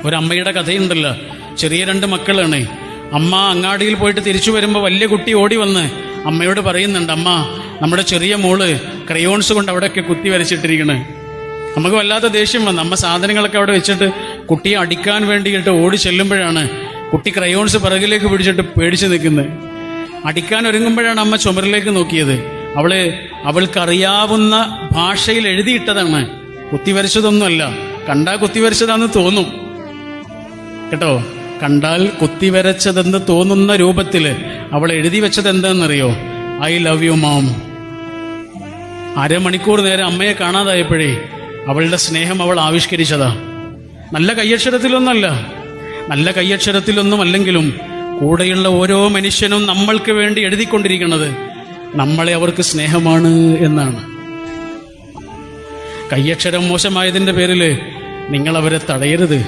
ഒരമ്മയുടെ കഥയുണ്ടല്ലോ. ചെറിയ 2 മക്കളാണ്. അമ്മ അങ്ങാടിയിൽ പോയിട്ട് തിരിച്ചു വരുമ്പോൾ വലിയ കുട്ടി ഓടി വന്ന് അമ്മയോട് പറയുന്നുണ്ട്, അമ്മ, നമ്മുടെ ചെറിയ മോള് ക്രയോൺസ് കൊണ്ട് അവിടെയൊക്കെ കുത്തി വരച്ചിട്ടിരിക്കണേ. നമുക്ക് വല്ലാത്ത ദേഷ്യം വന്നു. അമ്മ സാധനങ്ങളൊക്കെ അവിടെ വെച്ചിട്ട് കുട്ടിയെ അടിക്കാൻ വേണ്ടിയിട്ട് ഓടി ചെല്ലുമ്പോഴാണ് കുട്ടി ക്രയോൺസ് പിറകിലേക്ക് പിടിച്ചിട്ട് പേടിച്ച് നിൽക്കുന്നത്. അടിക്കാൻ ഒരുങ്ങുമ്പോഴാണ് അമ്മ ചുമരിലേക്ക് നോക്കിയത്. അവൾക്കറിയാവുന്ന ഭാഷയിൽ എഴുതിയിട്ടതാണ്, കുത്തിവരച്ചതൊന്നുമല്ല. കണ്ടാൽ കുത്തിവരച്ചതാന്ന് തോന്നും കേട്ടോ. കണ്ടാൽ കുത്തിവരച്ചതെന്ന് തോന്നുന്ന രൂപത്തിൽ അവൾ എഴുതി വെച്ചത് എന്താണെന്നറിയോ? I love you ma'am. അരമണിക്കൂർ നേരം അമ്മയെ കാണാതായപ്പോഴേ അവളുടെ സ്നേഹം അവൾ ആവിഷ്കരിച്ചതാ. നല്ല കയ്യക്ഷരത്തിലൊന്നല്ല, നല്ല കയ്യക്ഷരത്തിലൊന്നുമല്ലെങ്കിലും കൂടെയുള്ള ഓരോ മനുഷ്യനും നമ്മൾക്ക് വേണ്ടി എഴുതിക്കൊണ്ടിരിക്കുന്നത് നമ്മളെ അവർക്ക് സ്നേഹമാണ് എന്നാണ്. കയ്യക്ഷരം മോശമായതിൻ്റെ പേരിൽ നിങ്ങൾ അവരെ തടയരുത്.